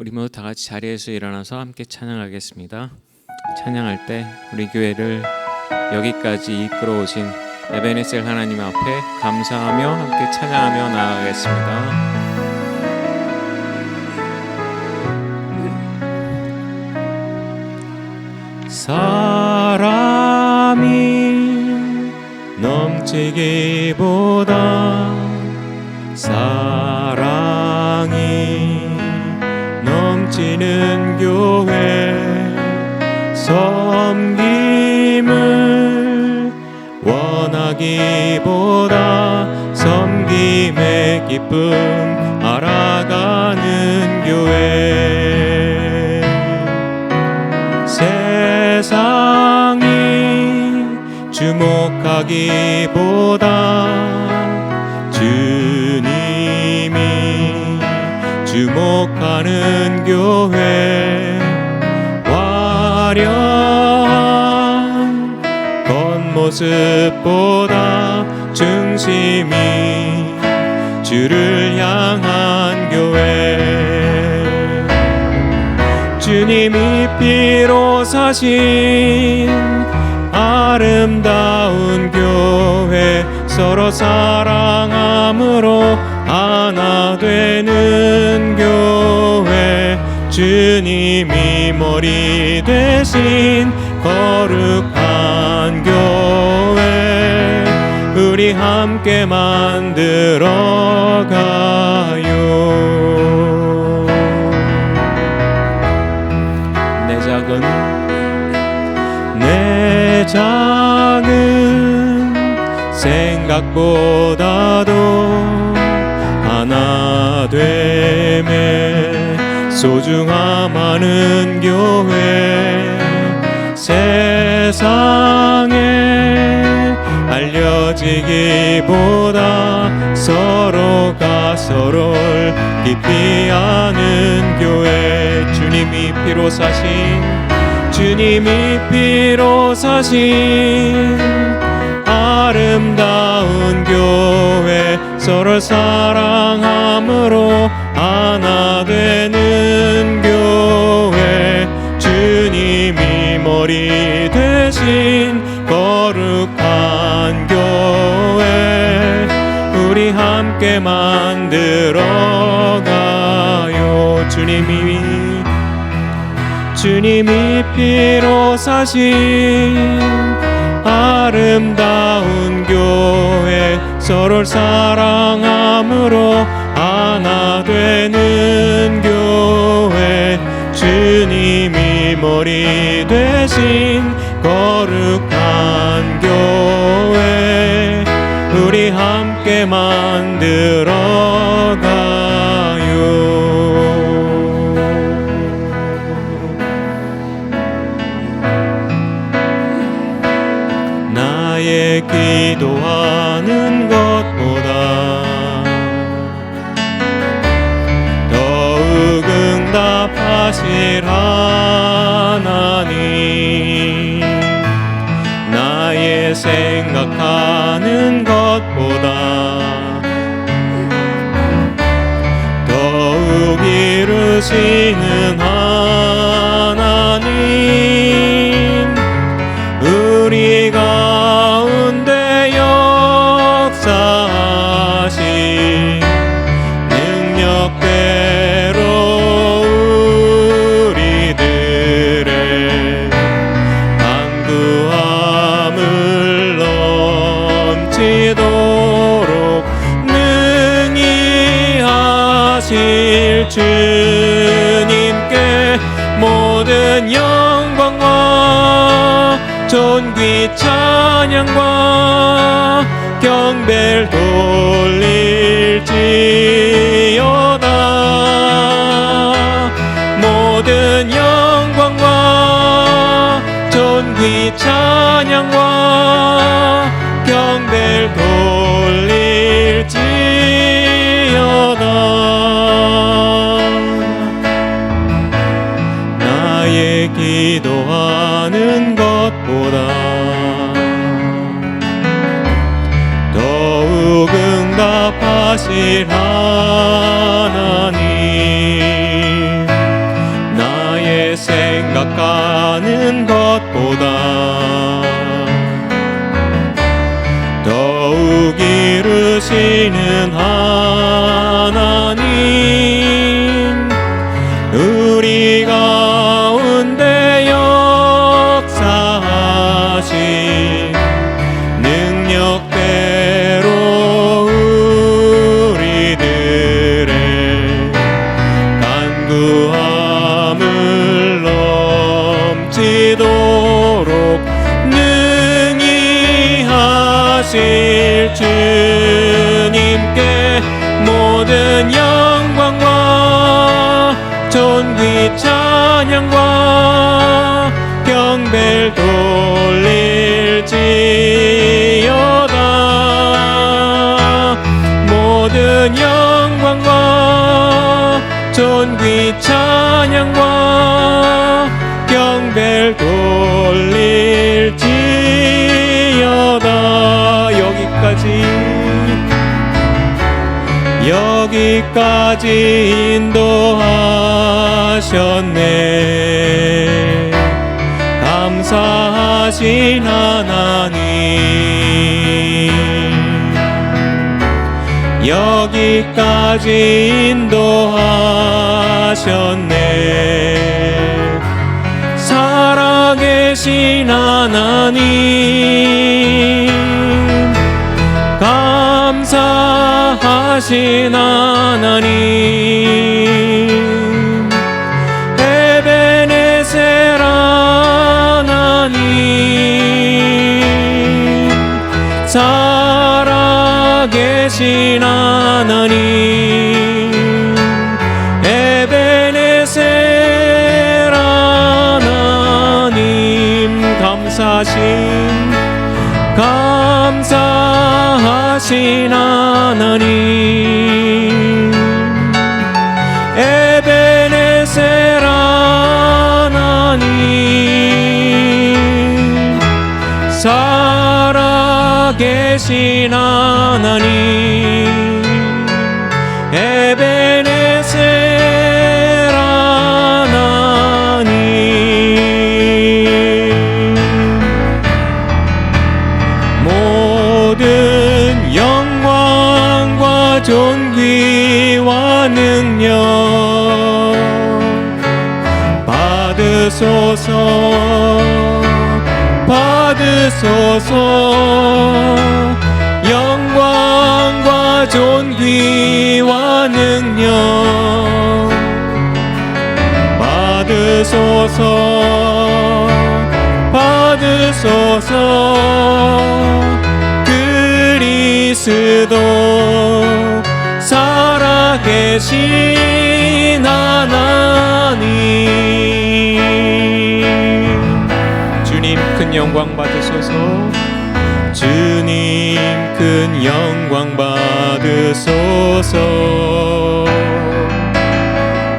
우리 모두 다 같이 자리에서 일어나서 함께 찬양하겠습니다. 찬양할 때 우리 교회를 여기까지 이끌어 오신 에베네셀 하나님 앞에 감사하며 함께 찬양하며 나아가겠습니다. 사람이 넘치기보다 사랑이 넘치는 교회 섬김을 원하기보다 섬김의 기쁨 알아가는 교회 세상이 주목하기보다 주님이 주목하는 교회 화려한 겉모습보다 중심이 주를 향한 교회 주님이 피로 사신 아름다운 교회 서로 사랑함으로 하나 되는 교회 주님이 머리 되신 거룩한 교회 우리 함께 만들어가요. 내 작은 생각보다도 하나 됨에 소중함하는 교회 세상에 알려지기보다 서로가 서로를 깊이 아는 교회 주님이 피로 사신 아름다운 교회 서로 사랑함으로 하나 되는 교회 주님이 머리 되신 거룩한 교회 우리 함께 만들어가요. 주님이 피로 사신 아름다운 교회 서로를 사랑함으로 하나 되는 교회 주님이 머리 되신 거룩한 교회 우리 함께 만들어가요. 나의 기도하는 것보다 더욱 응답하실 하나님 나의 생각하는 것보다 더욱 이루시는 하나님 우리 가운데 역사하신 능력대로 우리들의 간구함을 넘치도록 능히 하실 주님께 모든 영광과 존귀 찬양과 경배를 돌릴지어다 모든 영광과 존귀 찬양과 경배를 돌릴지어다 나의 기도하는 것보다 더욱 응답하실 하나님 하시는 하나님, 우리 가운데 역사하신 능력대로 우리들의 간구함을 넘치도록 능히 하실 주님께 모든 영광과 존귀 찬양과 경배를 돌릴지어다. 모든 영광과 존귀 찬양과 경배를 돌릴지어다. 여기까지 인도하셨네. 감사하신 하나님, 여기까지 인도하셨네. 살아계신 하나님, 감사하신 하나님, 에베네셀 하나님, 살아계신 하나님, 에베네셀 하나님, 감사하신 하나님, 에베네셀 하나님, 살아계신 하나님, 에베네셀 하나님. 모든 영광과 존귀와 능력 받으소서. 영광과 존귀와 능력 받으소서. 그리스도 살아계신 하나님, 주님 큰 영광 받으소서. 주님 큰 영광 받으소서.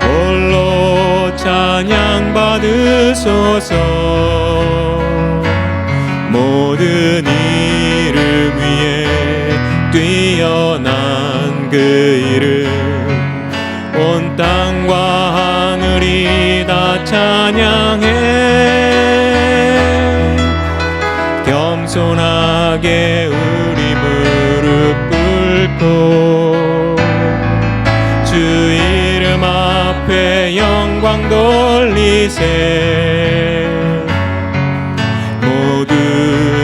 홀로 찬양 받으소서. 모든 이름 위에 뛰어난 그 이름, 온 땅과 하늘이 다 찬양해. 겸손하게 우리 무릎 꿇고 주 이름 앞에 영광 돌리세. 모두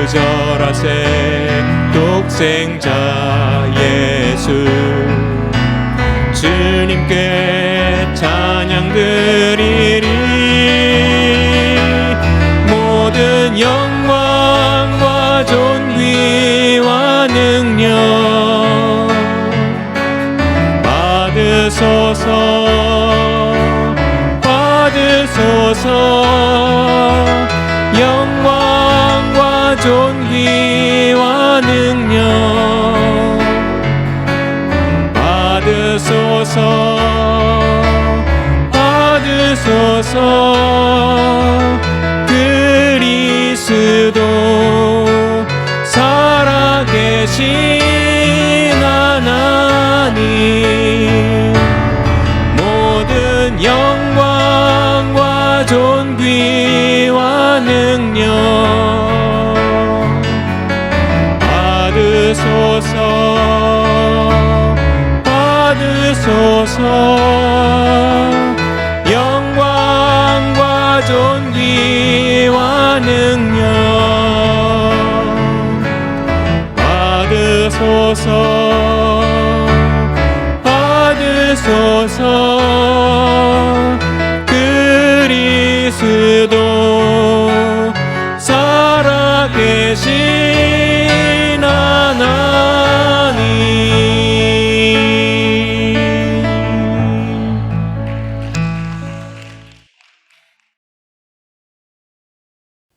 절하세. 독생자 예수 주님께 찬양 드리리. 모든 영광과 존귀와 능력 받으소서. 영광과 존귀와 능력 받으소서. 그리스도 살아계신 하나님, 모든 영광과 존귀와 능력 받으소서. 받으소서. 영광과 존귀와 능력 받으소서. 받으소서. 그리스도 살아계신 하나님.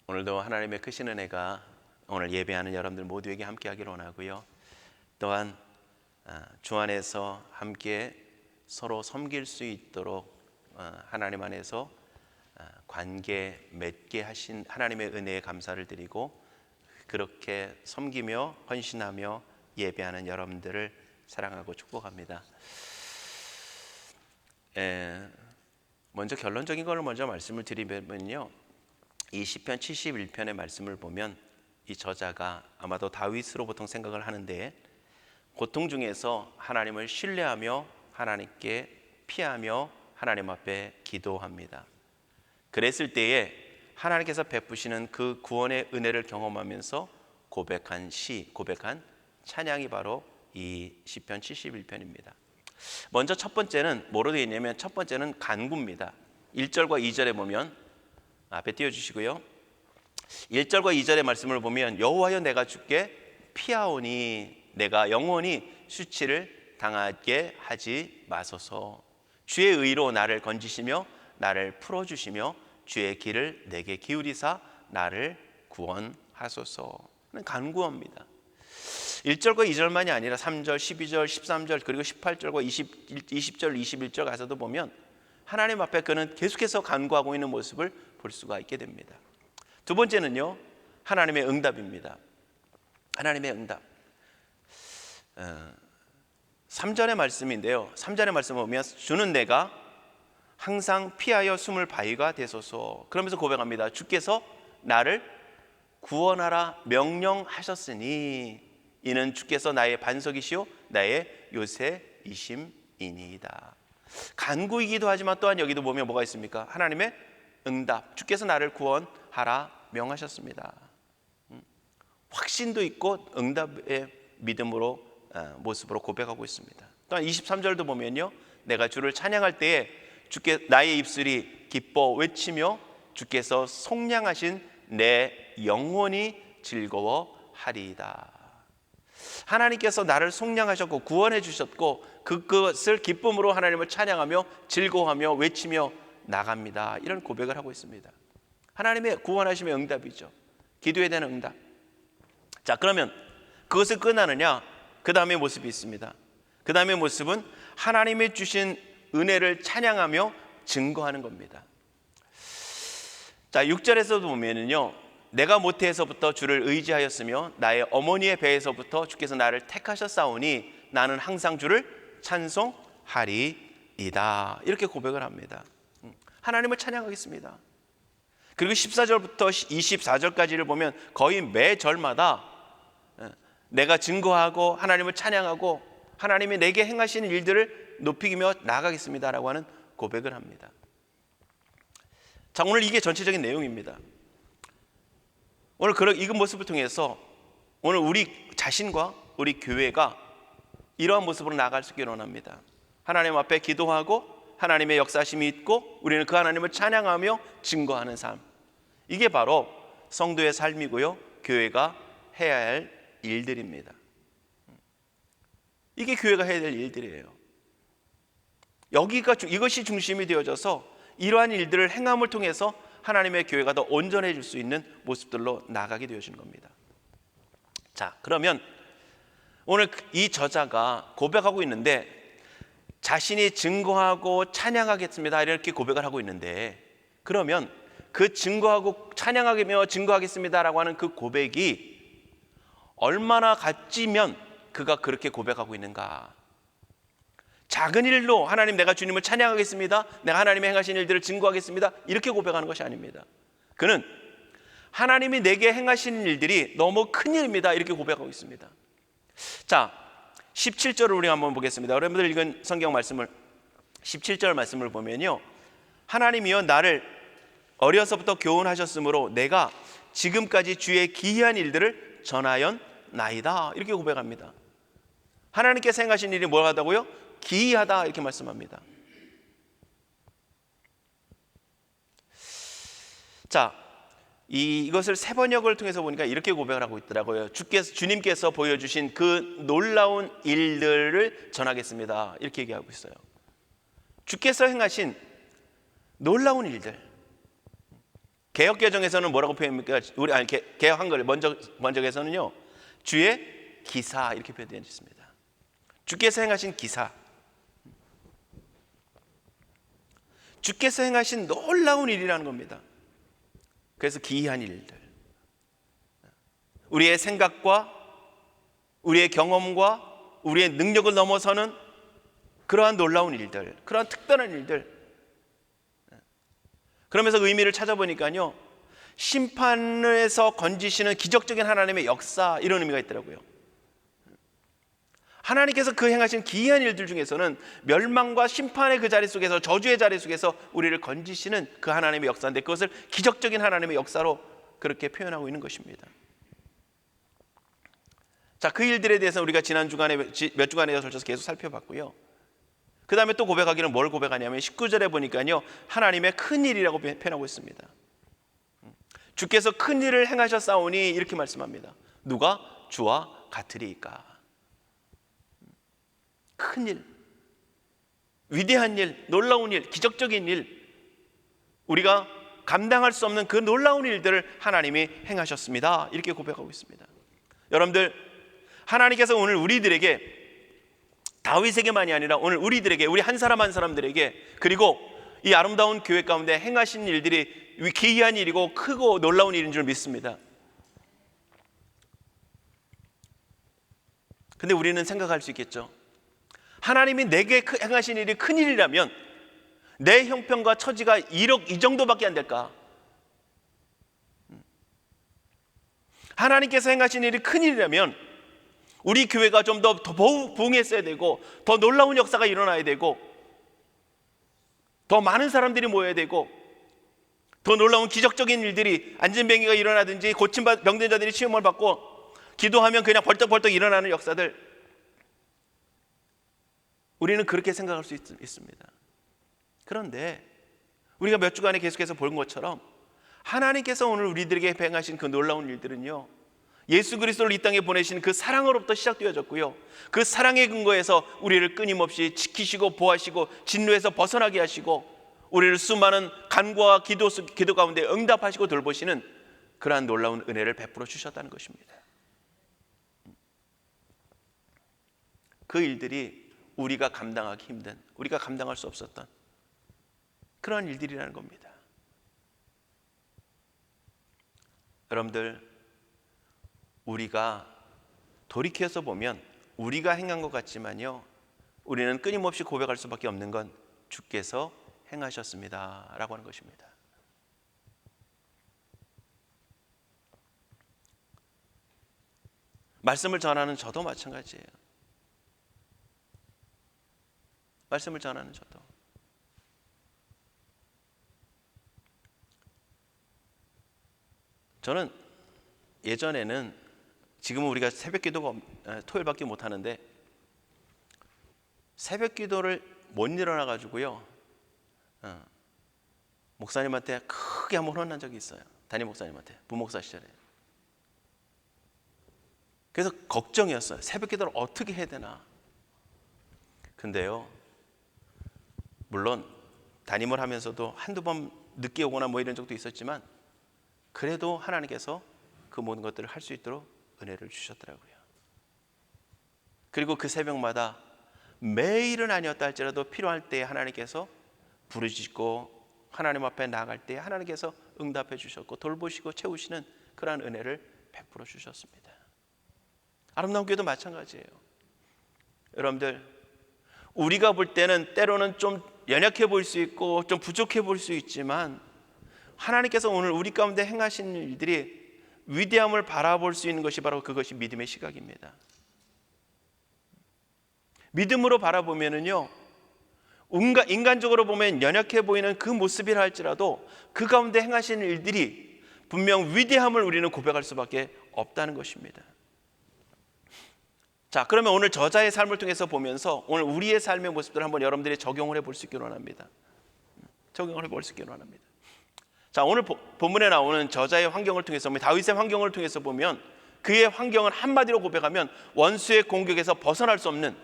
오늘도 하나님의 크신 은혜가 오늘 예배하는 여러분들 모두에게 함께하기를 원하고요. 또한 주 안에서 함께 서로 섬길 수 있도록 하나님 안에서 관계 맺게 하신 하나님의 은혜에 감사를 드리고, 그렇게 섬기며 헌신하며 예배하는 여러분들을 사랑하고 축복합니다. 먼저 결론적인 걸 먼저 말씀을 드리면요, 이 시편 71편의 말씀을 보면 이 저자가 아마도 다윗으로 보통 생각을 하는데, 고통 중에서 하나님을 신뢰하며 하나님께 피하며 하나님 앞에 기도합니다. 그랬을 때에 하나님께서 베푸시는 그 구원의 은혜를 경험하면서 고백한 찬양이 바로 이 시편 71편입니다. 먼저 첫 번째는 뭐로 되어 있냐면, 첫 번째는 간구입니다. 1절과 2절에 보면, 앞에 띄워주시고요. 1절과 2절의 말씀을 보면, 여호와여 내가 주께 피하오니 내가 영원히 수치를 당하게 하지 마소서. 주의 의로 나를 건지시며 나를 풀어주시며 주의 길을 내게 기울이사 나를 구원하소서. 간구합니다. 1절과 2절만이 아니라 3절, 12절, 13절 그리고 18절과 20절, 21절 가서도 보면 하나님 앞에 그는 계속해서 간구하고 있는 모습을 볼 수가 있게 됩니다. 두 번째는요, 하나님의 응답입니다. 하나님의 응답. 3절의 말씀인데요, 3절의 말씀 보면 주는 내가 항상 피하여 숨을 바위가 되소서. 그러면서 고백합니다. 주께서 나를 구원하라 명령하셨으니 이는 주께서 나의 반석이시오 나의 요새이심이니이다. 간구이기도 하지만 또한 여기도 보면 뭐가 있습니까? 하나님의 응답. 주께서 나를 구원하라 명하셨습니다. 확신도 있고 응답의 믿음으로 모습으로 고백하고 있습니다. 또한 23절도 보면요, 내가 주를 찬양할 때에 주께 나의 입술이 기뻐 외치며 주께서 속량하신 내 영혼이 즐거워하리이다. 하나님께서 나를 속량하셨고 구원해 주셨고 그것을 기쁨으로 하나님을 찬양하며 즐거워하며 외치며 나갑니다. 이런 고백을 하고 있습니다. 하나님의 구원하심의 응답이죠. 기도에 대한 응답. 자, 그러면 그것을 끝나느냐? 그 다음의 모습이 있습니다. 그 다음의 모습은 하나님이 주신 은혜를 찬양하며 증거하는 겁니다. 자, 6절에서도 보면은요, 내가 모태에서부터 주를 의지하였으며 나의 어머니의 배에서부터 주께서 나를 택하셨사오니 나는 항상 주를 찬송하리이다. 이렇게 고백을 합니다. 하나님을 찬양하겠습니다. 그리고 14절부터 24절까지를 보면 거의 매 절마다 내가 증거하고 하나님을 찬양하고 하나님이 내게 행하시는 일들을 높이며 나아가겠습니다라고 하는 고백을 합니다. 자, 오늘 이게 전체적인 내용입니다. 오늘 이 모습을 통해서 오늘 우리 자신과 우리 교회가 이러한 모습으로 나아갈 수 있기를 원합니다. 하나님 앞에 기도하고 하나님의 역사심이 있고 우리는 그 하나님을 찬양하며 증거하는 삶. 이게 바로 성도의 삶이고요, 교회가 해야 할 일들입니다. 이게 교회가 해야 될 일들이에요. 이것이 중심이 되어져서 이러한 일들을 행함을 통해서 하나님의 교회가 더 온전해질 수 있는 모습들로 나가게 되어지는 겁니다. 자, 그러면 오늘 이 저자가 고백하고 있는데 자신이 증거하고 찬양하겠습니다 이렇게 고백을 하고 있는데, 그러면 그 증거하고 찬양하며 증거하겠습니다라고 하는 그 고백이 얼마나 값지면 그가 그렇게 고백하고 있는가. 작은 일로 하나님 내가 주님을 찬양하겠습니다, 내가 하나님의 행하신 일들을 증거하겠습니다 이렇게 고백하는 것이 아닙니다. 그는 하나님이 내게 행하신 일들이 너무 큰 일입니다 이렇게 고백하고 있습니다. 자, 17절을 우리 한번 보겠습니다. 여러분들 읽은 성경 말씀을 17절 말씀을 보면요, 하나님이여 나를 어려서부터 교훈하셨으므로 내가 지금까지 주의 기이한 일들을 전하였나이다, 이렇게 고백합니다. 하나님께서 행하신 일이 뭐하다고요? 기이하다, 이렇게 말씀합니다. 자, 이것을 세 번역을 통해서 보니까 이렇게 고백을 하고 있더라고요. 주님께서 보여주신 그 놀라운 일들을 전하겠습니다, 이렇게 얘기하고 있어요. 주께서 행하신 놀라운 일들. 개역개정에서는 뭐라고 표현합니까? 개역 한글 번역에서는요, 주의 기사, 이렇게 표현되어 있습니다. 주께서 행하신 기사, 주께서 행하신 놀라운 일이라는 겁니다. 그래서 기이한 일들, 우리의 생각과 우리의 경험과 우리의 능력을 넘어서는 그러한 놀라운 일들, 그러한 특별한 일들. 그러면서 의미를 찾아보니까요, 심판에서 건지시는 기적적인 하나님의 역사, 이런 의미가 있더라고요. 하나님께서 그 행하신 기이한 일들 중에서는 멸망과 심판의 그 자리 속에서, 저주의 자리 속에서 우리를 건지시는 그 하나님의 역사인데, 그것을 기적적인 하나님의 역사로 그렇게 표현하고 있는 것입니다. 자, 그 일들에 대해서 우리가 지난 주간에 몇 주간에 걸쳐서 계속 살펴봤고요. 그 다음에 또 고백하기는 뭘 고백하냐면 19절에 보니까요, 하나님의 큰 일이라고 표현하고 있습니다. 주께서 큰 일을 행하셨사오니, 이렇게 말씀합니다. 누가 주와 같으리이까. 큰 일, 위대한 일, 놀라운 일, 기적적인 일, 우리가 감당할 수 없는 그 놀라운 일들을 하나님이 행하셨습니다, 이렇게 고백하고 있습니다. 여러분들, 하나님께서 오늘 우리들에게, 다윗에게만이 아니라 오늘 우리들에게, 우리 한 사람 한 사람들에게, 그리고 이 아름다운 교회 가운데 행하신 일들이 기이한 일이고 크고 놀라운 일인 줄 믿습니다. 근데 우리는 생각할 수 있겠죠. 하나님이 내게 행하신 일이 큰 일이라면 내 형편과 처지가 이 정도밖에 안 될까? 하나님께서 행하신 일이 큰 일이라면 우리 교회가 좀 더 부흥했어야 되고, 더 놀라운 역사가 일어나야 되고, 더 많은 사람들이 모여야 되고, 더 놀라운 기적적인 일들이, 안진뱅이가 일어나든지 병든 자들이 치유를 받고, 기도하면 그냥 벌떡벌떡 일어나는 역사들, 우리는 그렇게 생각할 수 있습니다. 그런데 우리가 몇 주간에 계속해서 본 것처럼 하나님께서 오늘 우리들에게 행하신 그 놀라운 일들은요, 예수 그리스도를 이 땅에 보내신 그 사랑으로부터 시작되어졌고요, 그 사랑의 근거에서 우리를 끊임없이 지키시고 보호하시고 진노에서 벗어나게 하시고 우리를 수많은 간구와 기도 가운데 응답하시고 돌보시는 그러한 놀라운 은혜를 베풀어 주셨다는 것입니다. 그 일들이 우리가 감당하기 힘든, 우리가 감당할 수 없었던 그런 일들이라는 겁니다. 여러분들, 우리가 돌이켜서 보면 우리가 행한 것 같지만요, 우리는 끊임없이 고백할 수밖에 없는 건 주께서 행하셨습니다 라고 하는 것입니다. 말씀을 전하는 저도 마찬가지예요. 말씀을 전하는 저도. 저는 예전에는, 지금은 우리가 새벽 기도가 토요일밖에 못 하는데, 새벽 기도를 못 일어나 가지고요, 목사님한테 크게 한번 혼난 적이 있어요. 담임 목사님한테, 부목사 시절에. 그래서 걱정이었어요. 새벽 기도를 어떻게 해야 되나. 근데요, 물론 담임을 하면서도 한두 번 늦게 오거나 뭐 이런 적도 있었지만, 그래도 하나님께서 그 모든 것들을 할 수 있도록 은혜를 주셨더라고요. 그리고 그 새벽마다 매일은 아니었다 할지라도 필요할 때에 하나님께서 부르짖고 하나님 앞에 나아갈 때에 하나님께서 응답해 주셨고 돌보시고 채우시는 그러한 은혜를 베풀어 주셨습니다. 아름다운 교회도 마찬가지예요. 여러분들, 우리가 볼 때는 때로는 좀 연약해 보일 수 있고 좀 부족해 보일 수 있지만, 하나님께서 오늘 우리 가운데 행하신 일들이 위대함을 바라볼 수 있는 것이 바로 그것이 믿음의 시각입니다. 믿음으로 바라보면은요, 인간적으로 보면 연약해 보이는 그 모습이라 할지라도 그 가운데 행하시는 일들이 분명 위대함을 우리는 고백할 수밖에 없다는 것입니다. 자, 그러면 오늘 저자의 삶을 통해서 보면서 오늘 우리의 삶의 모습들을 한번 여러분들이 적용을 해볼 수 있기를 원합니다. 적용을 해볼 수 있기를 원합니다. 자, 오늘 본문에 나오는 저자의 환경을 통해서, 다윗의 환경을 통해서 보면 그의 환경은 한마디로 고백하면 원수의 공격에서 벗어날 수 없는,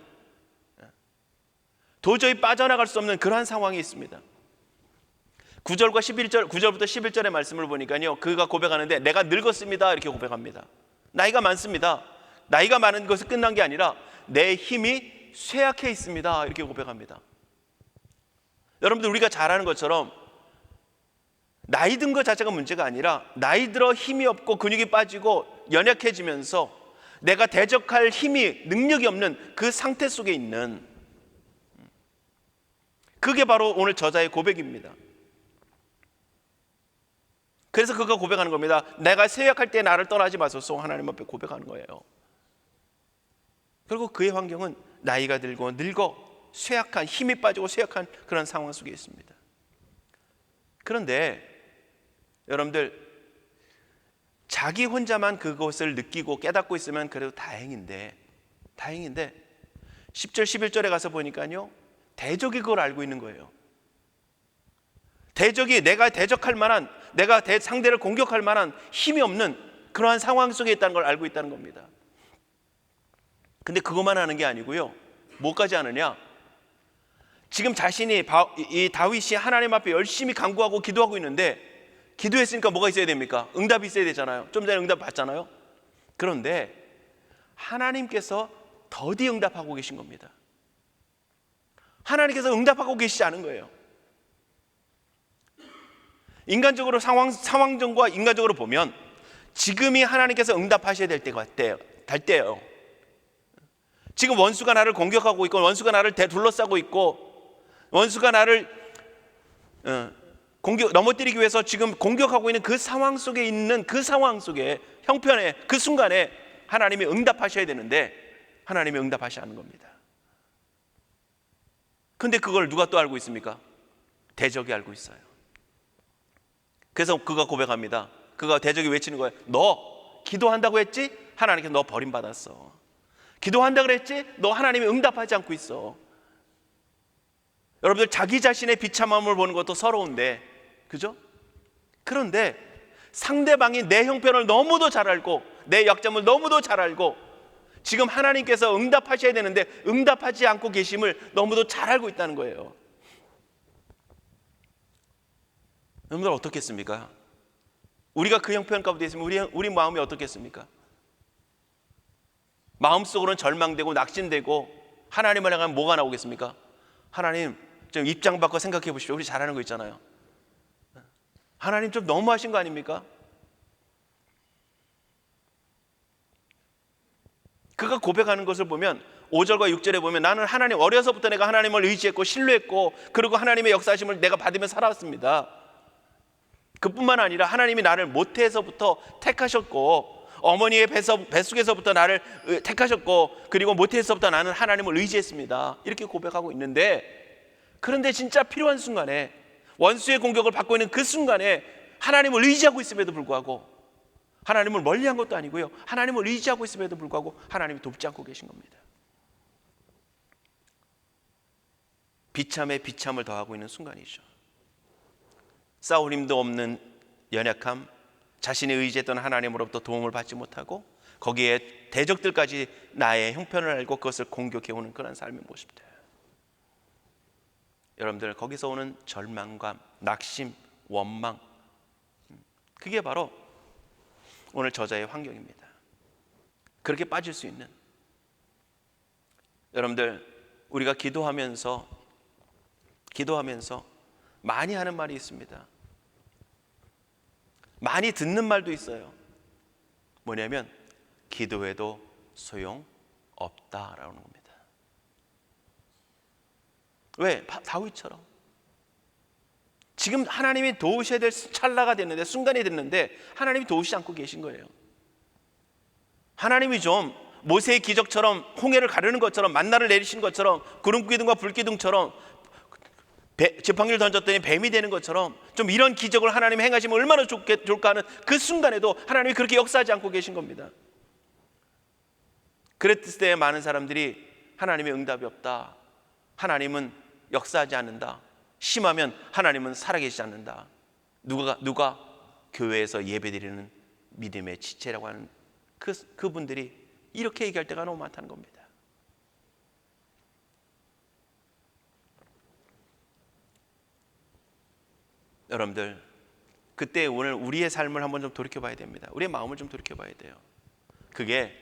도저히 빠져나갈 수 없는 그러한 상황이 있습니다. 9절부터 11절의 말씀을 보니까요, 그가 고백하는데 내가 늙었습니다 이렇게 고백합니다. 나이가 많습니다. 나이가 많은 것이 끝난 게 아니라 내 힘이 쇠약해 있습니다 이렇게 고백합니다. 여러분들, 우리가 잘 아는 것처럼 나이 든 것 자체가 문제가 아니라 나이 들어 힘이 없고 근육이 빠지고 연약해지면서 내가 대적할 힘이, 능력이 없는 그 상태 속에 있는, 그게 바로 오늘 저자의 고백입니다. 그래서 그가 고백하는 겁니다. 내가 쇠약할 때 나를 떠나지 마소서. 하나님 앞에 고백하는 거예요. 그리고 그의 환경은 나이가 들고 늙어 쇠약한, 힘이 빠지고 쇠약한 그런 상황 속에 있습니다. 그런데 여러분들, 자기 혼자만 그것을 느끼고 깨닫고 있으면 그래도 다행인데 10절 11절에 가서 보니까요, 대적이 그걸 알고 있는 거예요. 대적이 내가 대적할 만한, 내가 상대를 공격할 만한 힘이 없는 그러한 상황 속에 있다는 걸 알고 있다는 겁니다. 근데 그것만 하는 게 아니고요, 뭐까지 하느냐, 지금 자신이 이 다윗이 하나님 앞에 열심히 간구하고 기도하고 있는데, 기도했으니까 뭐가 있어야 됩니까? 응답이 있어야 되잖아요. 좀 전에 응답 받잖아요. 그런데 하나님께서 더디 응답하고 계신 겁니다. 하나님께서 응답하고 계시지 않은 거예요. 인간적으로 상황전과 인간적으로 보면 지금이 하나님께서 응답하셔야 될 때예요. 지금 원수가 나를 공격하고 있고, 원수가 나를 둘러싸고 있고, 원수가 나를 넘어뜨리기 위해서 지금 공격하고 있는 그 상황 속에 있는, 그 상황 속에 형편에 그 순간에 하나님이 응답하셔야 되는데 하나님이 응답하시지 않는 겁니다. 근데 그걸 누가 또 알고 있습니까? 대적이 알고 있어요. 그래서 그가 고백합니다. 그가 대적이 외치는 거예요. 너 기도한다고 했지? 하나님께서 너 버림받았어. 기도한다 그랬지? 너 하나님이 응답하지 않고 있어. 여러분들, 자기 자신의 비참함을 보는 것도 서러운데, 그죠? 그런데 상대방이 내 형편을 너무도 잘 알고 내 약점을 너무도 잘 알고 지금 하나님께서 응답하셔야 되는데 응답하지 않고 계심을 너무도 잘 알고 있다는 거예요. 여러분들, 어떻겠습니까? 우리가 그 형편 가운데 있으면 우리 마음이 어떻겠습니까? 마음속으로는 절망되고 낙심되고, 하나님을 향하면 뭐가 나오겠습니까? 하나님, 좀 입장 바꿔 생각해 보십시오. 우리 잘하는 거 있잖아요. 하나님 좀 너무하신 거 아닙니까? 그가 고백하는 것을 보면 5절과 6절에 보면 나는 하나님, 어려서부터 내가 하나님을 의지했고 신뢰했고 그리고 하나님의 역사하심을 내가 받으며 살아왔습니다. 그뿐만 아니라 하나님이 나를 모태에서부터 택하셨고 어머니의 뱃속에서부터 나를 택하셨고 그리고 모태에서부터 나는 하나님을 의지했습니다. 이렇게 고백하고 있는데, 그런데 진짜 필요한 순간에, 원수의 공격을 받고 있는 그 순간에 하나님을 의지하고 있음에도 불구하고, 하나님을 멀리한 것도 아니고요, 하나님을 의지하고 있음에도 불구하고 하나님이 돕지 않고 계신 겁니다. 비참에 비참을 더하고 있는 순간이죠. 싸울 힘도 없는 연약함, 자신이 의지했던 하나님으로부터 도움을 받지 못하고 거기에 대적들까지 나의 형편을 알고 그것을 공격해오는 그런 삶의 모습들. 여러분들, 거기서 오는 절망감, 낙심, 원망, 그게 바로 오늘 저자의 환경입니다. 그렇게 빠질 수 있는, 여러분들, 우리가 기도하면서 많이 하는 말이 있습니다. 많이 듣는 말도 있어요. 뭐냐면 기도해도 소용없다라는 겁니다. 왜? 다윗처럼 지금 하나님이 도우셔야 될 찰나가 됐는데, 순간이 됐는데 하나님이 도우시지 않고 계신 거예요. 하나님이 좀 모세의 기적처럼 홍해를 가르는 것처럼 만나를 내리신 것처럼 구름기둥과 불기둥처럼 지팡이를 던졌더니 뱀이 되는 것처럼 좀 이런 기적을 하나님이 행하시면 얼마나 좋을까 하는 그 순간에도 하나님이 그렇게 역사하지 않고 계신 겁니다. 그랬을 때 많은 사람들이 하나님의 응답이 없다, 하나님은 역사하지 않는다, 심하면 하나님은 살아계시지 않는다, 누가 교회에서 예배드리는 믿음의 지체라고 하는 그분들이 이렇게 얘기할 때가 너무 많다는 겁니다. 여러분들, 그때 오늘 우리의 삶을 한번 좀 돌이켜봐야 됩니다. 우리의 마음을 좀 돌이켜봐야 돼요. 그게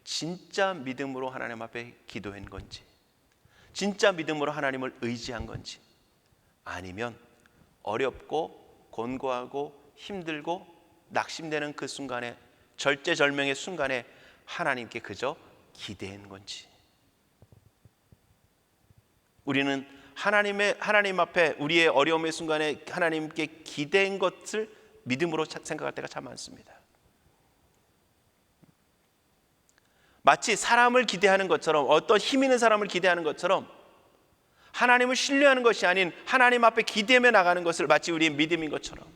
진짜 믿음으로 하나님 앞에 기도한 건지, 진짜 믿음으로 하나님을 의지한 건지, 아니면 어렵고 곤고하고 힘들고 낙심되는 그 순간에, 절제절명의 순간에 하나님께 그저 기대한 건지. 우리는 하나님 앞에 우리의 어려움의 순간에 하나님께 기대한 것을 믿음으로 생각할 때가 참 많습니다. 마치 사람을 기대하는 것처럼, 어떤 힘 있는 사람을 기대하는 것처럼 하나님을 신뢰하는 것이 아닌 하나님 앞에 기대며 나가는 것을 마치 우리의 믿음인 것처럼.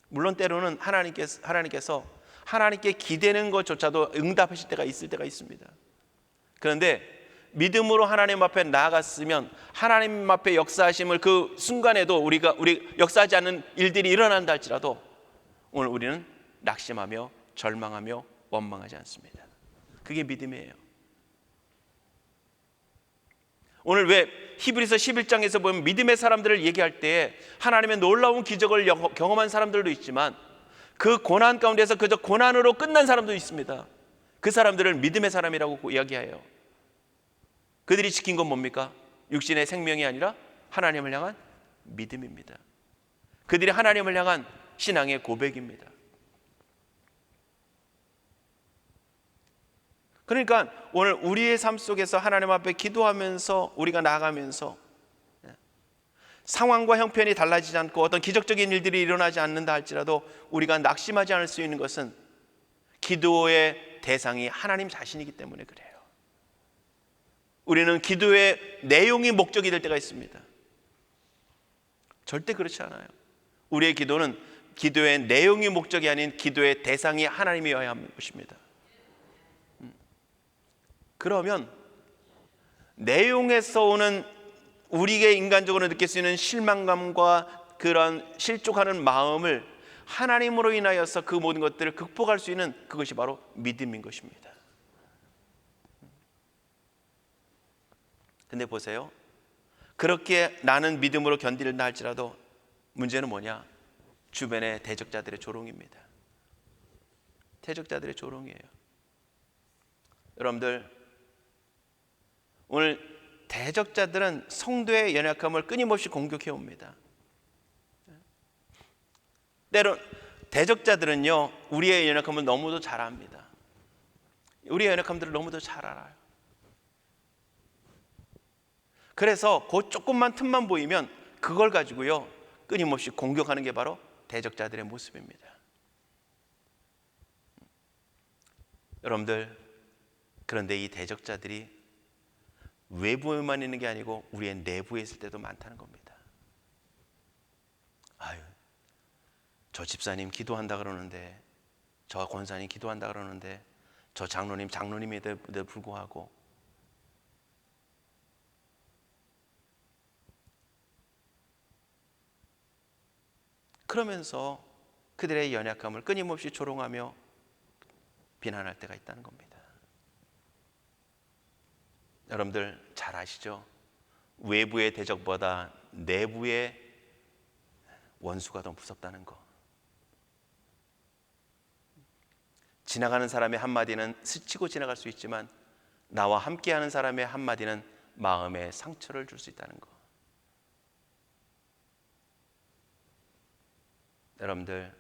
물론 때로는 하나님께서 하나님께 기대는 것조차도 응답하실 때가 있을 때가 있습니다. 그런데 믿음으로 하나님 앞에 나아갔으면 하나님 앞에 역사하심을 그 순간에도 우리 역사하지 않는 일들이 일어난다 할지라도 오늘 우리는 낙심하며 절망하며 원망하지 않습니다. 그게 믿음이에요. 오늘 왜 히브리서 11장에서 보면 믿음의 사람들을 얘기할 때 하나님의 놀라운 기적을 경험한 사람들도 있지만 그 고난 가운데서 그저 고난으로 끝난 사람도 있습니다. 그 사람들을 믿음의 사람이라고 이야기해요. 그들이 지킨 건 뭡니까? 육신의 생명이 아니라 하나님을 향한 믿음입니다. 그들이 하나님을 향한 신앙의 고백입니다. 그러니까 오늘 우리의 삶 속에서 하나님 앞에 기도하면서 우리가 나아가면서 상황과 형편이 달라지지 않고 어떤 기적적인 일들이 일어나지 않는다 할지라도 우리가 낙심하지 않을 수 있는 것은 기도의 대상이 하나님 자신이기 때문에 그래요. 우리는 기도의 내용이 목적이 될 때가 있습니다. 절대 그렇지 않아요. 우리의 기도는 기도의 내용이 목적이 아닌 기도의 대상이 하나님이어야 하는 것입니다. 그러면 내용에서 오는 우리가 인간적으로 느낄 수 있는 실망감과 그런 실족하는 마음을 하나님으로 인하여서 그 모든 것들을 극복할 수 있는 그것이 바로 믿음인 것입니다. 근데 보세요, 그렇게 나는 믿음으로 견딘다 할지라도 문제는 뭐냐? 주변의 대적자들의 조롱입니다. 대적자들의 조롱이에요. 여러분들, 오늘 대적자들은 성도의 연약함을 끊임없이 공격해 옵니다. 때론 대적자들은요, 우리의 연약함을 너무도 잘 압니다. 우리의 연약함들을 너무도 잘 알아요. 그래서 그 조금만 틈만 보이면 그걸 가지고요 끊임없이 공격하는 게 바로 대적자들의 모습입니다. 여러분들, 그런데 이 대적자들이 외부에만 있는 게 아니고 우리의 내부에 있을 때도 많다는 겁니다. 아유, 저 집사님 기도한다 그러는데, 저 권사님 기도한다 그러는데, 저 장로님에도 불구하고 그러면서 그들의 연약함을 끊임없이 조롱하며 비난할 때가 있다는 겁니다. 여러분들 잘 아시죠? 외부의 대적보다 내부의 원수가 더 무섭다는 거. 지나가는 사람의 한마디는 스치고 지나갈 수 있지만 나와 함께하는 사람의 한마디는 마음에 상처를 줄 수 있다는 거. 여러분들,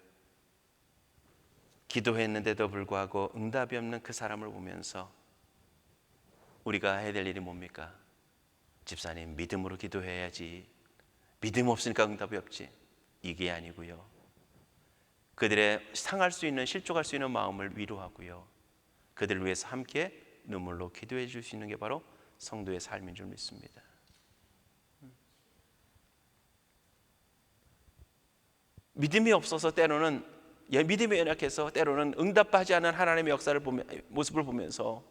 기도했는데도 불구하고 응답이 없는 그 사람을 보면서 우리가 해야 될 일이 뭡니까? 집사님, 믿음으로 기도해야지. 믿음 없으니까 응답이 없지. 이게 아니고요. 그들의 상할 수 있는, 실족할 수 있는 마음을 위로하고요. 그들을 위해서 함께 눈물로 기도해 줄 수 있는 게 바로 성도의 삶인 줄 믿습니다. 믿음이 없어서 때로는, 믿음이 연약해서 때로는 응답하지 않은 하나님의 역사를 모습을 보면서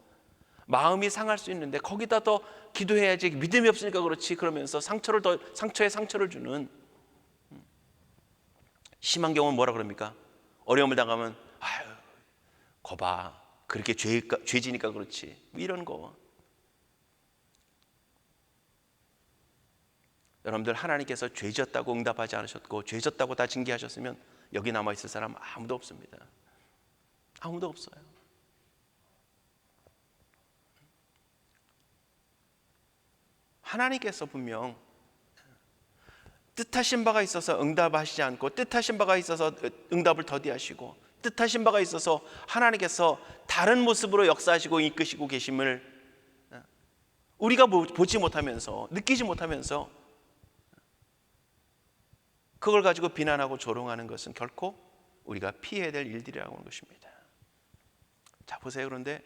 마음이 상할 수 있는데, 거기다 더 기도해야지, 믿음이 없으니까 그렇지, 그러면서 상처에 상처를 주는, 심한 경우는 뭐라 그럽니까? 어려움을 당하면 아유 거봐, 그렇게 죄지니까 그렇지, 이런 거. 여러분들, 하나님께서 죄졌다고 응답하지 않으셨고 죄졌다고 다 징계하셨으면 여기 남아있을 사람 아무도 없습니다. 아무도 없어요. 하나님께서 분명 뜻하신 바가 있어서 응답하시지 않고, 뜻하신 바가 있어서 응답을 더디하시고, 뜻하신 바가 있어서 하나님께서 다른 모습으로 역사하시고 이끄시고 계심을 우리가 보지 못하면서, 느끼지 못하면서 그걸 가지고 비난하고 조롱하는 것은 결코 우리가 피해야 될 일들이라고 하는 것입니다. 자, 보세요. 그런데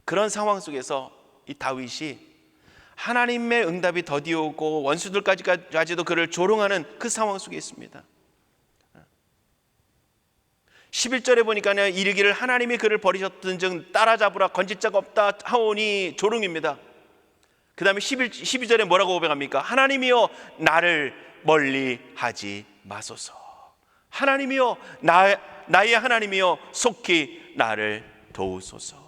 그런 상황 속에서 이 다윗이 하나님의 응답이 더디오고 원수들까지도 그를 조롱하는 그 상황 속에 있습니다. 11절에 보니까 이르기를 하나님이 그를 버리셨든즉 따라잡으라, 건질 자가 없다 하오니 조롱입니다. 그 다음에 12절에 뭐라고 고백합니까? 하나님이여 나를 멀리 하지 마소서. 하나님이여, 나의 하나님이여 속히 나를 도우소서.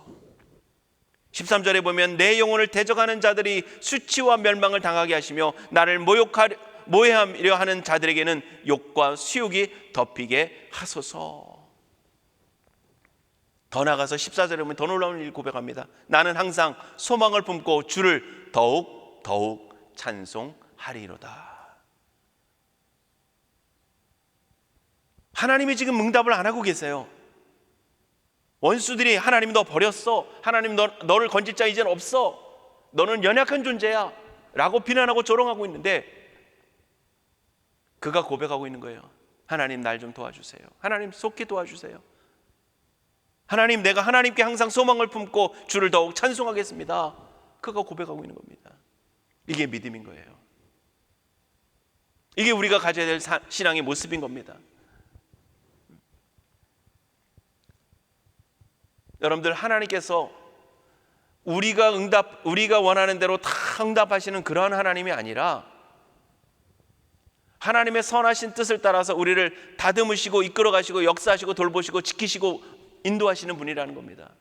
13절에 보면 내 영혼을 대적하는 자들이 수치와 멸망을 당하게 하시며 나를 모해하려 하는 자들에게는 욕과 수욕이 덮이게 하소서. 더 나아가서 14절에 보면 더 놀라운 일 고백합니다. 나는 항상 소망을 품고 주를 더욱 찬송하리로다. 하나님이 지금 응답을 안 하고 계세요. 원수들이 하나님 너 버렸어, 하나님 너를 건질 자 이제는 없어, 너는 연약한 존재야 라고 비난하고 조롱하고 있는데, 그가 고백하고 있는 거예요. 하나님 날 좀 도와주세요. 하나님 속히 도와주세요. 하나님, 내가 하나님께 항상 소망을 품고 주를 더욱 찬송하겠습니다. 그가 고백하고 있는 겁니다. 이게 믿음인 거예요. 이게 우리가 가져야 될 신앙의 모습인 겁니다. 여러분들, 하나님께서 우리가 원하는 대로 다 응답하시는 그러한 하나님이 아니라, 하나님의 선하신 뜻을 따라서 우리를 다듬으시고 이끌어 가시고 역사하시고 돌보시고 지키시고 인도하시는 분이라는 겁니다.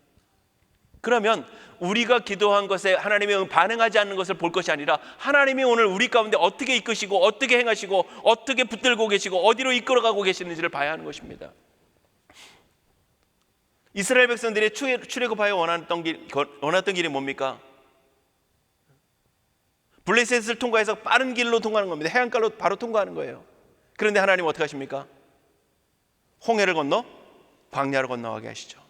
그러면 우리가 기도한 것에 하나님이 반응하지 않는 것을 볼 것이 아니라, 하나님이 오늘 우리 가운데 어떻게 이끄시고 어떻게 행하시고 어떻게 붙들고 계시고 어디로 이끌어가고 계시는지를 봐야 하는 것입니다. 이스라엘 백성들이 출애굽하여 원했던 길이 뭡니까? 블레셋을 통과해서 빠른 길로 통과하는 겁니다. 해안가로 바로 통과하는 거예요. 그런데 하나님 어떻게 하십니까? 홍해를 건너 광야를 건너가게 하시죠.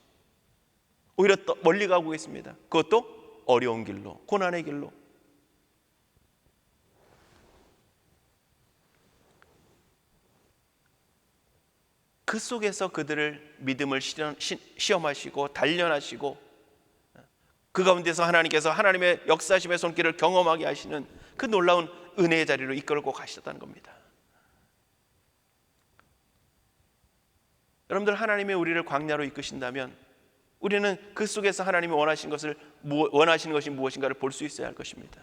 오히려 더 멀리 가고 계십니다. 그것도 어려운 길로, 고난의 길로. 그 속에서 그들을 믿음을 시험하시고 단련하시고, 그 가운데서 하나님께서 하나님의 역사심의 손길을 경험하게 하시는 그 놀라운 은혜의 자리로 이끌고 가셨다는 겁니다. 여러분들, 하나님이 우리를 광야로 이끄신다면 우리는 그 속에서 하나님이 원하시는 것이 무엇인가를 볼 수 있어야 할 것입니다.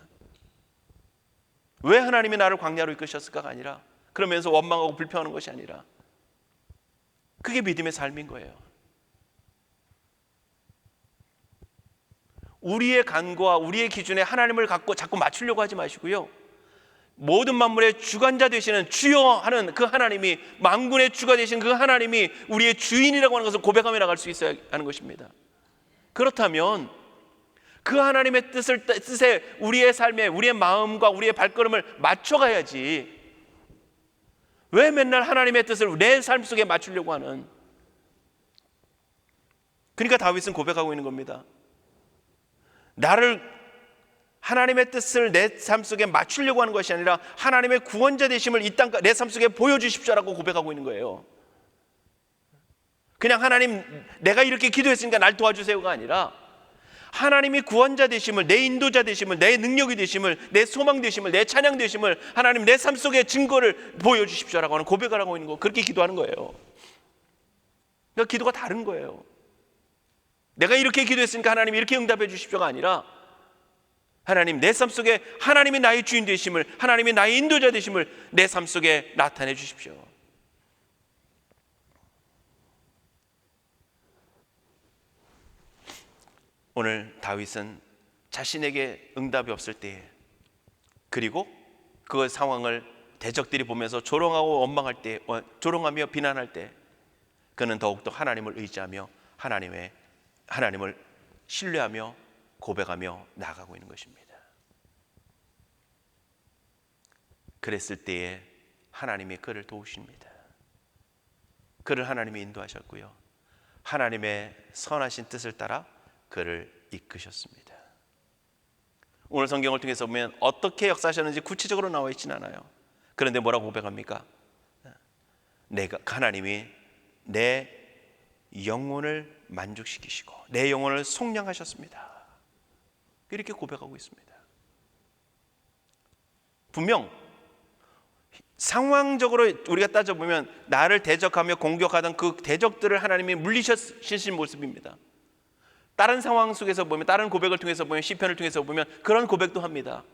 왜 하나님이 나를 광야로 이끄셨을까가 아니라, 그러면서 원망하고 불평하는 것이 아니라, 그게 믿음의 삶인 거예요. 우리의 간과 우리의 기준에 하나님을 갖고 자꾸 맞추려고 하지 마시고요, 모든 만물의 주관자 되시는 주여 하는 그 하나님이, 만군의 주가 되신 그 하나님이 우리의 주인이라고 하는 것을 고백하며 나갈 수 있어야 하는 것입니다. 그렇다면 그 하나님의 뜻에 우리의 삶에 우리의 마음과 우리의 발걸음을 맞춰가야지, 왜 맨날 하나님의 뜻을 내 삶 속에 맞추려고 하는. 그러니까 다윗은 고백하고 있는 겁니다. 하나님의 뜻을 내 삶 속에 맞추려고 하는 것이 아니라 하나님의 구원자 되심을 이 땅 내 삶 속에 보여주십시오라고 고백하고 있는 거예요. 그냥 하나님 내가 이렇게 기도했으니까 날 도와주세요가 아니라, 하나님이 구원자 되심을, 내 인도자 되심을, 내 능력이 되심을, 내 소망 되심을, 내 찬양 되심을 하나님 내 삶 속의 증거를 보여주십시오라고 하는 고백을 하고 있는 거, 그렇게 기도하는 거예요. 그러니까 기도가 다른 거예요. 내가 이렇게 기도했으니까 하나님이 이렇게 응답해 주십시오가 아니라 하나님 내 삶 속에 하나님이 나의 주인 되심을, 하나님이 나의 인도자 되심을 내 삶 속에 나타내 주십시오. 오늘 다윗은 자신에게 응답이 없을 때에, 그리고 그 상황을 대적들이 보면서 조롱하고 원망할 때, 조롱하며 비난할 때 그는 더욱더 하나님을 의지하며 하나님을 신뢰하며 고백하며 나아가고 있는 것입니다. 그랬을 때에 하나님이 그를 도우십니다. 그를 하나님이 인도하셨고요, 하나님의 선하신 뜻을 따라 그를 이끄셨습니다. 오늘 성경을 통해서 보면 어떻게 역사하셨는지 구체적으로 나와 있지는 않아요. 그런데 뭐라고 고백합니까? 하나님이 내 영혼을 만족시키시고 내 영혼을 속량하셨습니다. 이렇게 고백하고 있습니다. 분명 상황적으로 우리가 따져보면 나를 대적하며 공격하던 그 대적들을 하나님이 물리치신 모습입니다. 다른 상황 속에서 보면, 다른 고백을 통해서 보면, 시편을 통해서 보면 그런 고백도 합니다.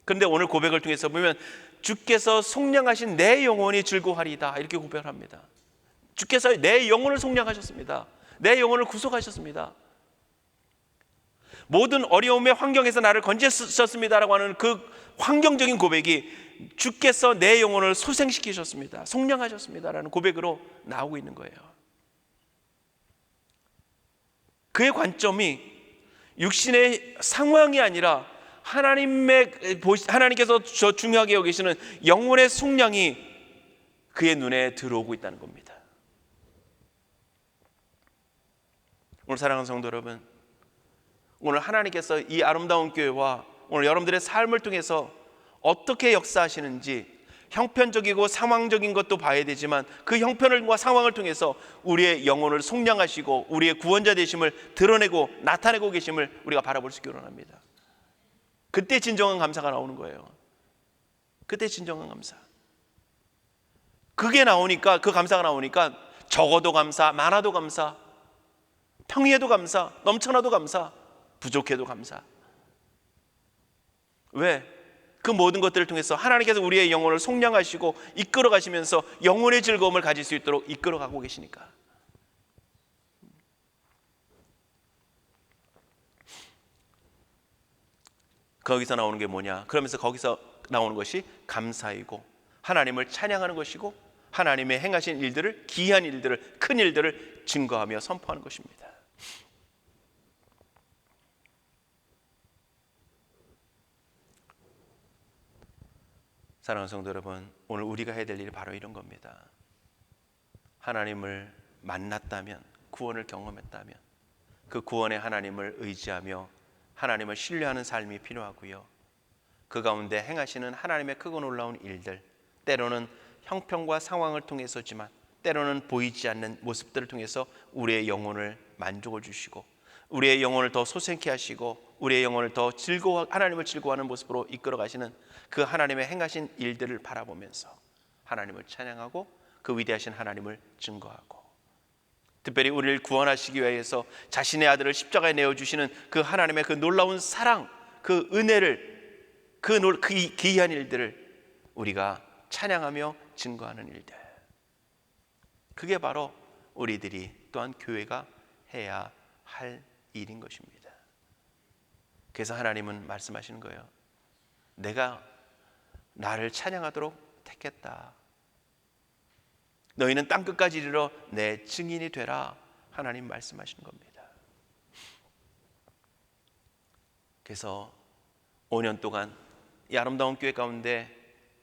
그런데 오늘 고백을 통해서 보면 주께서 속량하신 내 영혼이 즐거워하리이다, 이렇게 고백을 합니다. 주께서 내 영혼을 속량하셨습니다. 내 영혼을 구속하셨습니다. 모든 어려움의 환경에서 나를 건지셨습니다라고 하는 그 환경적인 고백이 주께서 내 영혼을 소생시키셨습니다, 속량하셨습니다라는 고백으로 나오고 있는 거예요. 그의 관점이 육신의 상황이 아니라 하나님께서 저 중요하게 여기시는 영혼의 속량이 그의 눈에 들어오고 있다는 겁니다. 오늘 사랑하는 성도 여러분, 오늘 하나님께서 이 아름다운 교회와 오늘 여러분들의 삶을 통해서 어떻게 역사하시는지 형편적이고 상황적인 것도 봐야 되지만 그 형편과 상황을 통해서 우리의 영혼을 속량하시고 우리의 구원자 되심을 드러내고 나타내고 계심을 우리가 바라볼 수 있기를 원합니다. 그때 진정한 감사가 나오는 거예요. 그때 진정한 감사. 그게 나오니까, 그 감사가 나오니까 적어도 감사, 많아도 감사, 평이해도 감사, 넘쳐나도 감사, 부족해도 감사. 왜? 그 모든 것들을 통해서 하나님께서 우리의 영혼을 속량하시고 이끌어 가시면서 영혼의 즐거움을 가질 수 있도록 이끌어 가고 계시니까. 거기서 나오는 게 뭐냐? 그러면서 거기서 나오는 것이 감사이고 하나님을 찬양하는 것이고 하나님의 행하신 일들을, 기이한 일들을, 큰 일들을 증거하며 선포하는 것입니다. 사랑하는 성도 여러분, 오늘 우리가 해야 될 일이 바로 이런 겁니다. 하나님을 만났다면, 구원을 경험했다면 그 구원의 하나님을 의지하며 하나님을 신뢰하는 삶이 필요하고요, 그 가운데 행하시는 하나님의 크고 놀라운 일들, 때로는 형편과 상황을 통해서지만 때로는 보이지 않는 모습들을 통해서 우리의 영혼을 만족을 주시고 우리의 영혼을 더 소생케 하시고 우리의 영혼을 더 하나님을 즐거워하는 모습으로 이끌어 가시는 그 하나님의 행하신 일들을 바라보면서 하나님을 찬양하고 그 위대하신 하나님을 증거하고, 특별히 우리를 구원하시기 위해서 자신의 아들을 십자가에 내어주시는 그 하나님의 그 놀라운 사랑, 그 은혜를, 그 기이한 일들을 우리가 찬양하며 증거하는 일들, 그게 바로 우리들이 또한 교회가 해야 할 일인 것입니다. 그래서 하나님은 말씀하시는 거예요. 내가 나를 찬양하도록 택했다. 너희는 땅끝까지 이르러 내 증인이 되라. 하나님 말씀하시는 겁니다. 그래서 5년 동안 이 아름다운 교회 가운데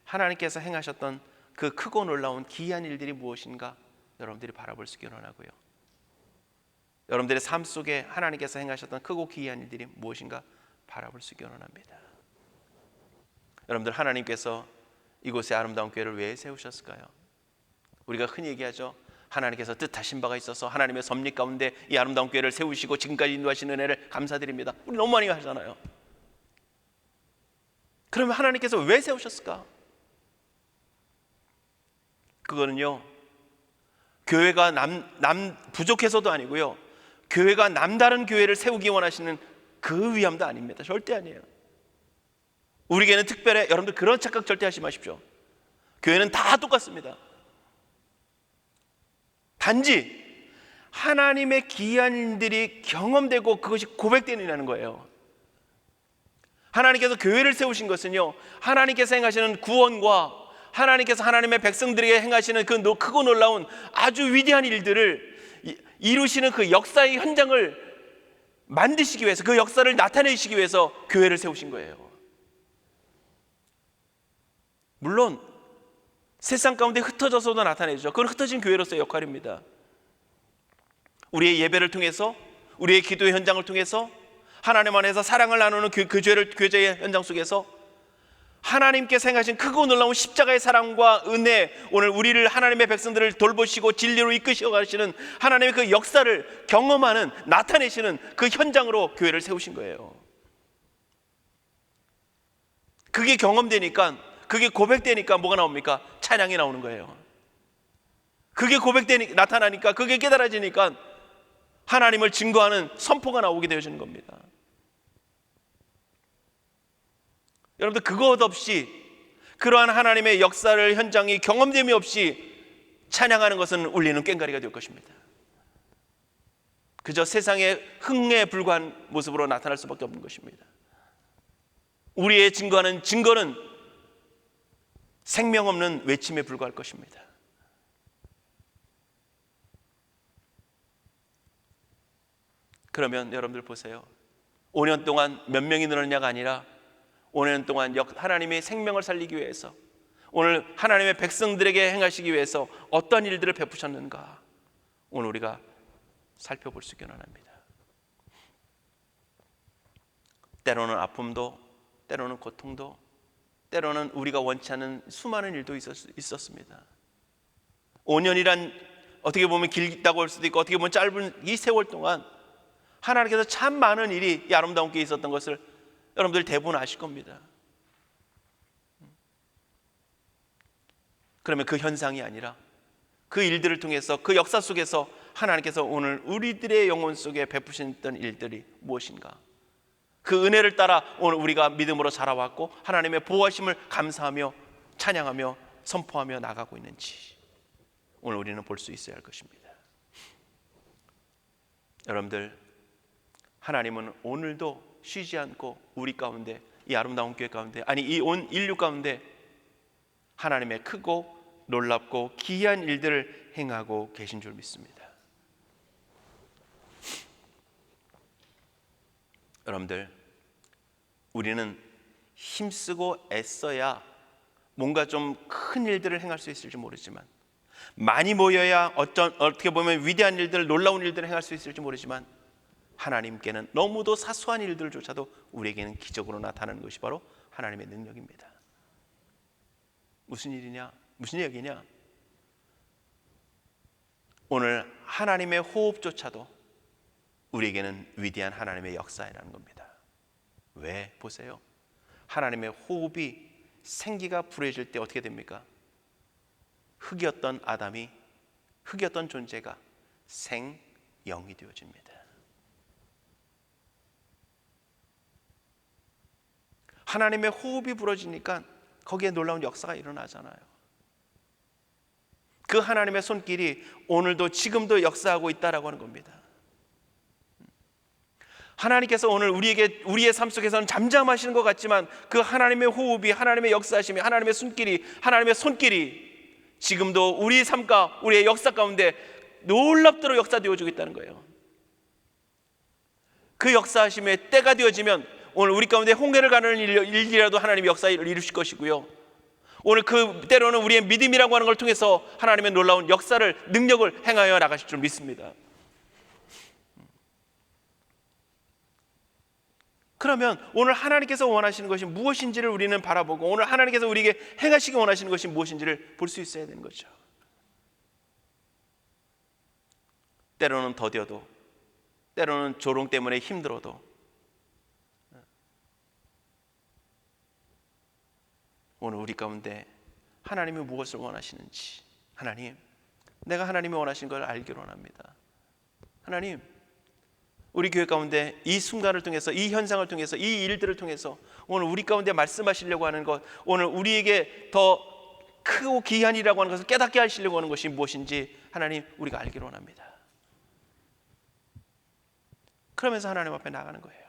하나님께서 행하셨던 그 크고 놀라운 기이한 일들이 무엇인가 여러분들이 바라볼 수 있기를 원하고요, 여러분들의 삶 속에 하나님께서 행하셨던 크고 기이한 일들이 무엇인가 바라볼 수 있기를 원합니다. 여러분들, 하나님께서 이곳에 아름다운 교회를 왜 세우셨을까요? 우리가 흔히 얘기하죠. 하나님께서 뜻하신 바가 있어서 하나님의 섭리 가운데 이 아름다운 교회를 세우시고 지금까지 인도하시는 은혜를 감사드립니다. 우리 너무 많이 하잖아요. 그러면 하나님께서 왜 세우셨을까? 그거는요, 교회가 부족해서도 아니고요, 교회가 남다른 교회를 세우기 원하시는 그 위함도 아닙니다. 절대 아니에요. 우리 교회는 특별해. 여러분들 그런 착각 절대 하지 마십시오. 교회는 다 똑같습니다. 단지 하나님의 귀한 일들이 경험되고 그것이 고백되느냐는 거예요. 하나님께서 교회를 세우신 것은요, 하나님께서 행하시는 구원과 하나님께서 하나님의 백성들에게 행하시는 그 크고 놀라운 아주 위대한 일들을 이루시는 그 역사의 현장을 만드시기 위해서, 그 역사를 나타내시기 위해서 교회를 세우신 거예요. 물론 세상 가운데 흩어져서도 나타내죠. 그건 흩어진 교회로서의 역할입니다. 우리의 예배를 통해서, 우리의 기도의 현장을 통해서, 하나님 안에서 사랑을 나누는 교제의 현장 속에서 하나님께서 행하신 크고 놀라운 십자가의 사랑과 은혜, 오늘 우리를, 하나님의 백성들을 돌보시고 진리로 이끄시어 가시는 하나님의 그 역사를 경험하는, 나타내시는 그 현장으로 교회를 세우신 거예요. 그게 경험되니까, 그게 고백되니까 뭐가 나옵니까? 찬양이 나오는 거예요. 그게 나타나니까, 그게 깨달아지니까 하나님을 증거하는 선포가 나오게 되어지는 겁니다. 여러분들 그것 없이, 그러한 하나님의 역사를, 현장이 경험됨이 없이 찬양하는 것은 울리는 꽹과리가 될 것입니다. 그저 세상의 흥에 불과한 모습으로 나타날 수밖에 없는 것입니다. 우리의 증거는 생명 없는 외침에 불과할 것입니다. 그러면 여러분들 보세요. 5년 동안 몇 명이 늘었냐가 아니라 5년 동안 하나님의 생명을 살리기 위해서, 오늘 하나님의 백성들에게 행하시기 위해서 어떤 일들을 베푸셨는가, 오늘 우리가 살펴볼 수 있기 원합니다. 때로는 아픔도, 때로는 고통도, 때로는 우리가 원치 않는 수많은 일도 있었습니다. 5년이란 어떻게 보면 길다고 할 수도 있고, 어떻게 보면 짧은 이 세월 동안 하나님께서 참 많은 일이 이 아름다운 교회에 있었던 것을 여러분들 대부분 아실 겁니다. 그러면 그 현상이 아니라 그 일들을 통해서, 그 역사 속에서 하나님께서 오늘 우리들의 영혼 속에 베푸셨던 일들이 무엇인가, 그 은혜를 따라 오늘 우리가 믿음으로 자라왔고 하나님의 보호하심을 감사하며 찬양하며 선포하며 나가고 있는지 오늘 우리는 볼 수 있어야 할 것입니다. 여러분들, 하나님은 오늘도 쉬지 않고 우리 가운데, 이 아름다운 교회 가운데, 아니 이 온 인류 가운데 하나님의 크고 놀랍고 기이한 일들을 행하고 계신 줄 믿습니다. 여러분들, 우리는 힘쓰고 애써야 뭔가 좀 큰 일들을 행할 수 있을지 모르지만, 많이 모여야 어떻게 보면 위대한 일들, 놀라운 일들을 행할 수 있을지 모르지만, 하나님께는 너무도 사소한 일들조차도 우리에게는 기적으로 나타나는 것이 바로 하나님의 능력입니다. 무슨 일이냐? 무슨 얘기냐? 오늘 하나님의 호흡조차도 우리에게는 위대한 하나님의 역사라는 겁니다. 왜? 보세요. 하나님의 호흡이, 생기가 불어질 때 어떻게 됩니까? 흙이었던 아담이, 흙이었던 존재가 생영이 되어집니다. 하나님의 호흡이 불어지니까 거기에 놀라운 역사가 일어나잖아요. 그 하나님의 손길이 오늘도 지금도 역사하고 있다라고 하는 겁니다. 하나님께서 오늘 우리의 삶 속에서는 잠잠하시는 것 같지만 그 하나님의 호흡이, 하나님의 역사하심이, 하나님의 손길이 지금도 우리의 삶과 우리의 역사 가운데 놀랍도록 역사되어지고 있다는 거예요. 그 역사하심의 때가 되어지면 오늘 우리 가운데 홍해를 가르는 일이라도 하나님의 역사를 이루실 것이고요, 오늘 그 때로는 우리의 믿음이라고 하는 걸 통해서 하나님의 놀라운 역사를, 능력을 행하여 나가실 줄 믿습니다. 그러면 오늘 하나님께서 원하시는 것이 무엇인지를 우리는 바라보고, 오늘 하나님께서 우리에게 행하시기 원하시는 것이 무엇인지를 볼 수 있어야 되는 거죠. 때로는 더뎌도, 때로는 조롱 때문에 힘들어도 오늘 우리 가운데 하나님이 무엇을 원하시는지, 하나님, 내가 하나님이 원하시는 걸 알기로 원합니다. 하나님, 우리 교회 가운데 이 순간을 통해서, 이 현상을 통해서, 이 일들을 통해서 오늘 우리 가운데 말씀하시려고 하는 것, 오늘 우리에게 더 크고 귀한 일이라고 하는 것을 깨닫게 하시려고 하는 것이 무엇인지 하나님, 우리가 알기로 원합니다. 그러면서 하나님 앞에 나가는 거예요.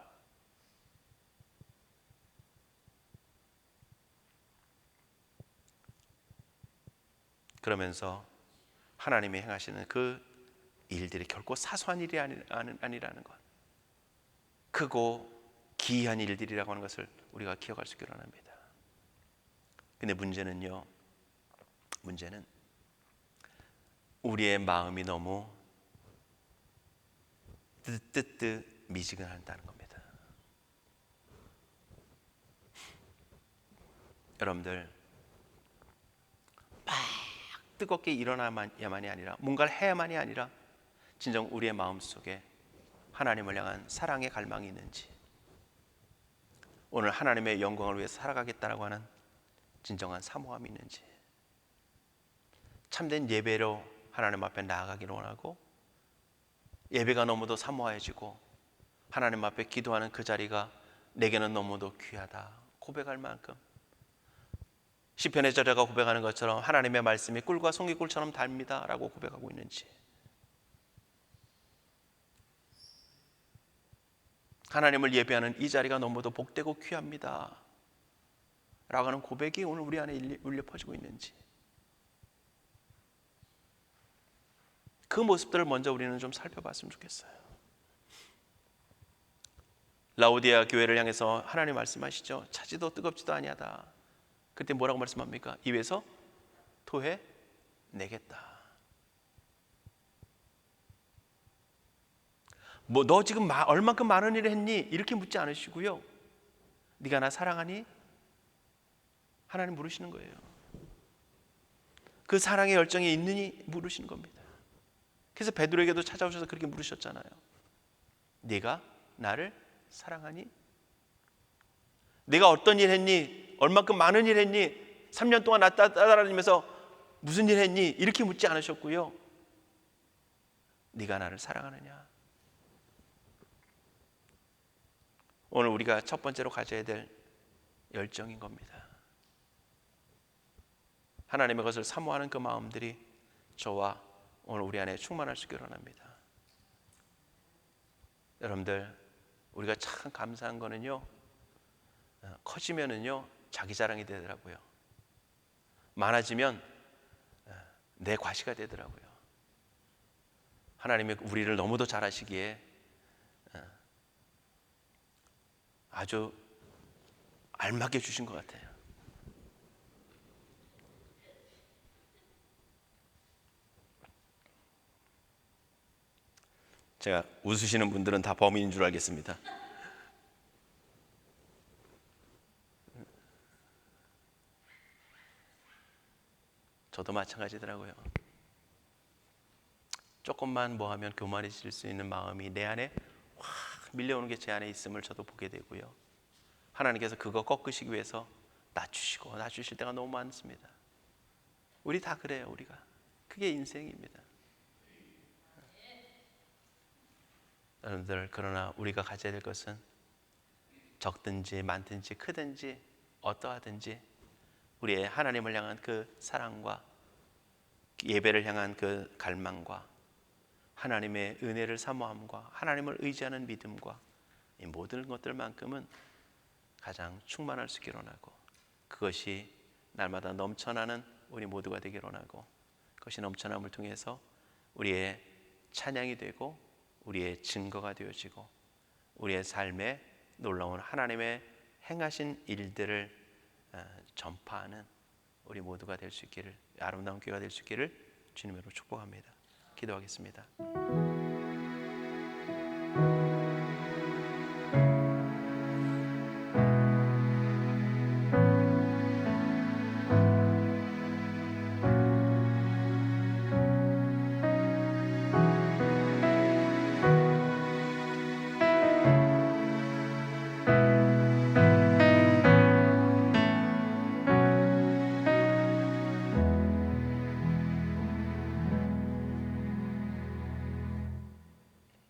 그러면서 하나님이 행하시는 그 일들이 결코 사소한 일이 아니라는 것, 크고 기이한 일들이라고 하는 것을 우리가 기억할 수 있기를 원합니다. 근데 문제는 우리의 마음이 너무 미지근하다는 겁니다. 여러분들, 막 뜨겁게 일어나야만이 아니라, 뭔가를 해야만이 아니라 진정 우리의 마음속에 하나님을 향한 사랑의 갈망이 있는지, 오늘 하나님의 영광을 위해서 살아가겠다라고 하는 진정한 사모함이 있는지, 참된 예배로 하나님 앞에 나아가기를 원하고, 예배가 너무도 사모해지고 하나님 앞에 기도하는 그 자리가 내게는 너무도 귀하다 고백할 만큼, 시편의 저자가 고백하는 것처럼 하나님의 말씀이 꿀과 송이꿀처럼 달니다 라고 고백하고 있는지, 하나님을 예배하는 이 자리가 너무도 복되고 귀합니다 라고 하는 고백이 오늘 우리 안에 울려 퍼지고 있는지, 그 모습들을 먼저 우리는 좀 살펴봤으면 좋겠어요. 라오디아 교회를 향해서 하나님 말씀하시죠. 차지도 뜨겁지도 아니하다. 그때 뭐라고 말씀합니까? 입에서 토해 내겠다. 뭐 너 지금 얼만큼 많은 일을 했니? 이렇게 묻지 않으시고요, 네가 나 사랑하니? 하나님 물으시는 거예요. 그 사랑의 열정이 있느니 물으시는 겁니다. 그래서 베드로에게도 찾아오셔서 그렇게 물으셨잖아요. 네가 나를 사랑하니? 네가 어떤 일 했니? 얼만큼 많은 일 했니? 3년 동안 나 따라다니면서 무슨 일 했니? 이렇게 묻지 않으셨고요, 네가 나를 사랑하느냐? 오늘 우리가 첫 번째로 가져야 될 열정인 겁니다. 하나님의 것을 사모하는 그 마음들이 저와 오늘 우리 안에 충만할 수 있기를 원합니다. 여러분들, 우리가 참 감사한 거는요, 커지면은요 자기 자랑이 되더라고요. 많아지면 내 과시가 되더라고요. 하나님이 우리를 너무도 잘하시기에 아주 알맞게 주신 것 같아요. 제가 웃으시는 분들은 다 범인인 줄 알겠습니다. 저도 마찬가지더라고요. 조금만 뭐 하면 교만해질 수 있는 마음이 내 안에 확 밀려오는 게 제 안에 있음을 저도 보게 되고요, 하나님께서 그거 꺾으시기 위해서 낮추실 때가 너무 많습니다. 우리 다 그래요. 우리가 그게 인생입니다. 여러분들, 그러나 우리가 가져야 될 것은 적든지 많든지 크든지 어떠하든지 우리의 하나님을 향한 그 사랑과 예배를 향한 그 갈망과 하나님의 은혜를 사모함과 하나님을 의지하는 믿음과 이 모든 것들만큼은 가장 충만할 수 있기를 원하고, 그것이 날마다 넘쳐나는 우리 모두가 되기를 원하고, 그것이 넘쳐남을 통해서 우리의 찬양이 되고 우리의 증거가 되어지고 우리의 삶에 놀라운 하나님의 행하신 일들을 전파하는 우리 모두가 될 수 있기를, 아름다운 교회가 될 수 있기를 주님으로 축복합니다. 기도하겠습니다.